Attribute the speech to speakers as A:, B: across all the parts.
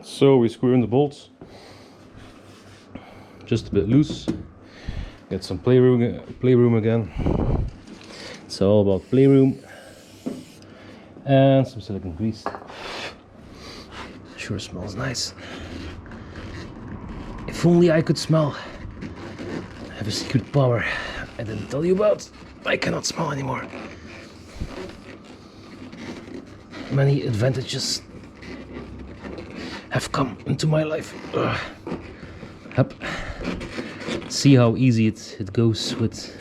A: So we screw in the bolts, just a bit loose. Get some playroom again. It's all about playroom. And some silicone grease. Sure smells nice. If only I could smell. I have a secret power I didn't tell you about. I cannot smell anymore. Many advantages have come into my life. Hup. See how easy it goes with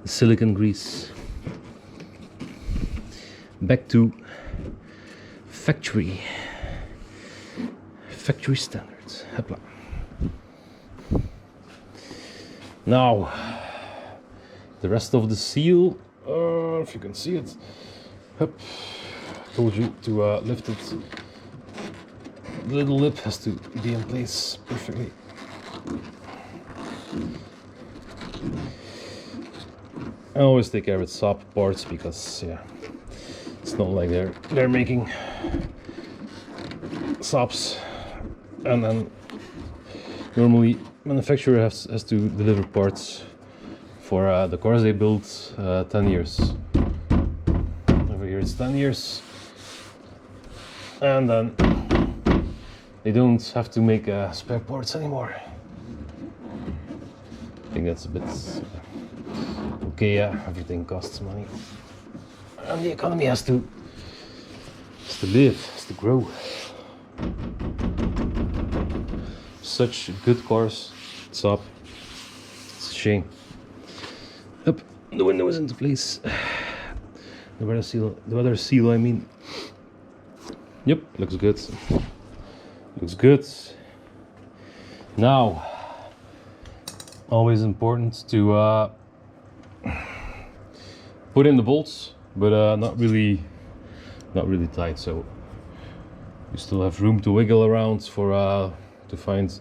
A: the silicone grease. Back to factory standards. Hopla. Now the rest of the seal, if you can see it. Hup. I told you to lift it. The little lip has to be in place perfectly. I always take care with Saab parts because it's not like they're making Saabs and then normally manufacturer has to deliver parts for the cars they build 10 years. Over here it's 10 years, and then they don't have to make spare parts anymore. I think that's a bit okay. Yeah, everything costs money, and the economy has to live, has to grow. Such good cars, Saab. It's a shame. Up, the window is into place. The weather seal. I mean. Yep, looks good. Looks good. Now, always important to put in the bolts, but not really tight. So you still have room to wiggle around for to find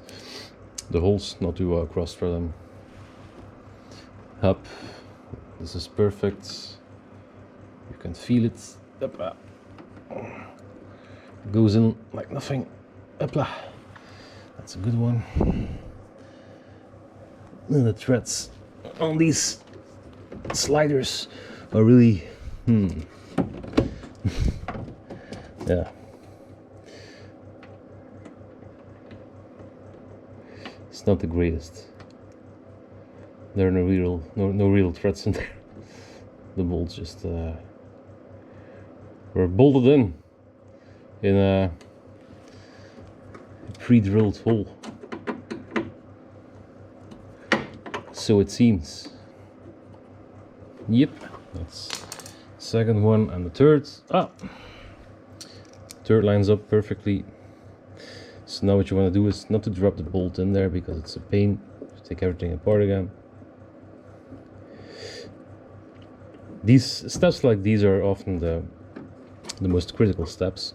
A: the holes, not to cross thread them. Up. This is perfect. You can feel it. Up. Goes in like nothing. Hopla. That's a good one. And the threads on these sliders are really yeah. It's not the greatest. There are no real threads in there. The bolts just were bolted in a pre-drilled hole. So it seems. Yep, that's the second one, and the third. Third lines up perfectly. So now what you want to do is not to drop the bolt in there because it's a pain to take everything apart again. These steps like these are often the most critical steps.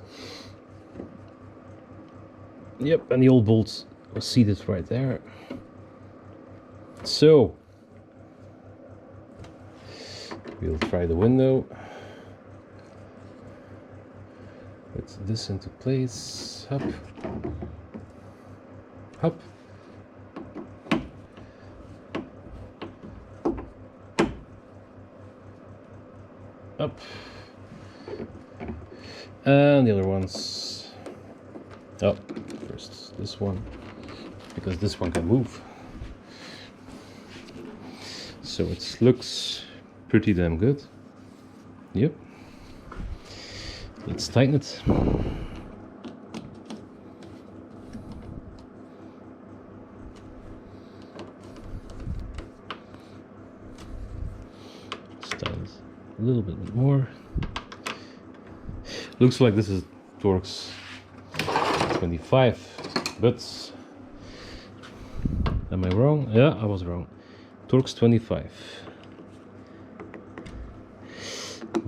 A: Yep, and the old bolt was seated right there. So we'll try the window. Put this into place. Up. Up. Up. And the other ones up. First this one, because this one can move. So it looks pretty damn good. Yep. Let's tighten it. Let's tighten it a little bit more. Looks like this is Torx 25, but am I wrong? Yeah, I was wrong. Torx 25.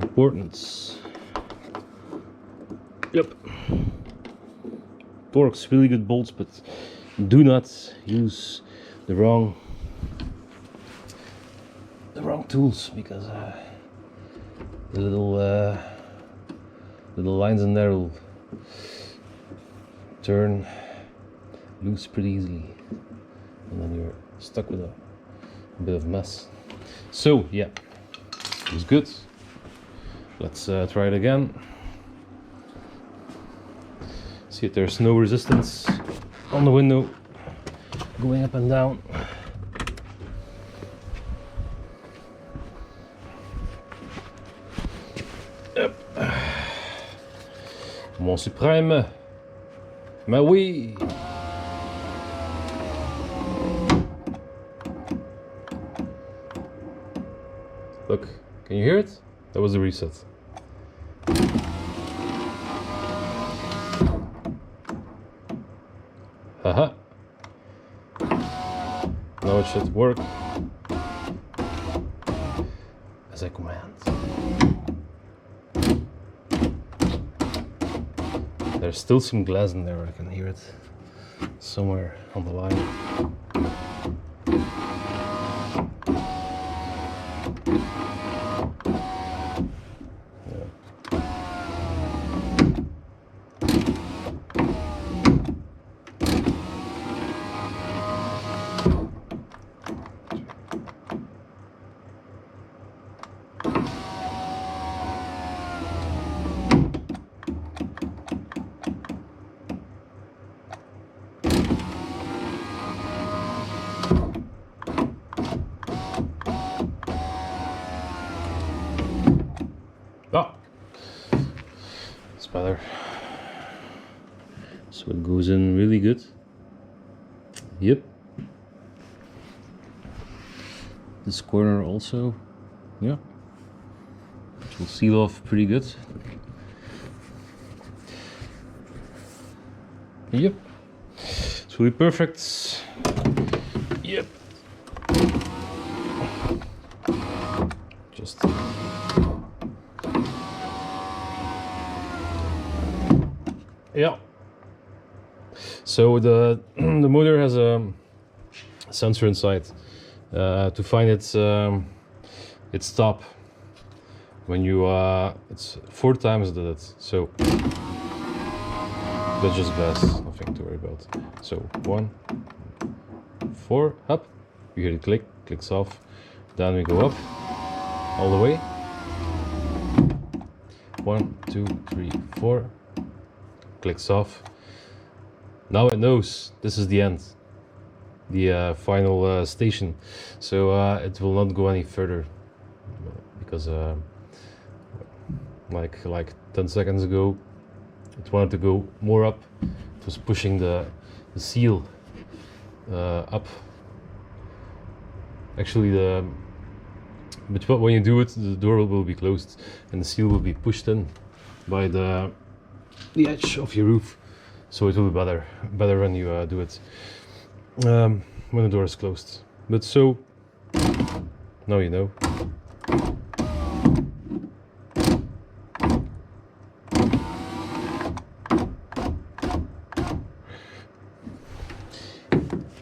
A: Importance. Yep. Torx, really good bolts, but do not use the wrong tools, because the little lines in there will turn loose pretty easily, and then you're stuck with a bit of mess. So yeah, it's good. Let's try it again. See if there's no resistance on the window going up and down. Yep. Mon suprême. Mais oui. Look, can you hear it? That was the reset. Haha. Now it should work as I command. There's still some glass in there, I can hear it somewhere on the line. Ah, it's better. So it goes in really good. Yep. This corner also, yeah. Which will seal off pretty good. Yep. It's really perfect. Yep. Just. Yeah. So the motor has a sensor inside to find its stop. When you it's 4 times did it. So that's just glass, nothing to worry about. So 1, 4, up. You hear it click, clicks off. Down we go up, all the way. 1, 2, 3, 4. Clicks off. Now it knows this is the end, the final station, so it will not go any further because like 10 seconds ago it wanted to go more up. It was pushing the seal up. Actually, but when you do it, the door will be closed and the seal will be pushed in by the edge of your roof, so it will be better when you do it when the door is closed. But so now you know.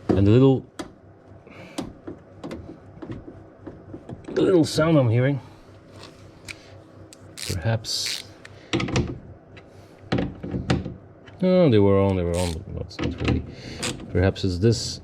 A: And the little sound I'm hearing, perhaps. No, they were on, but not really. Perhaps it's this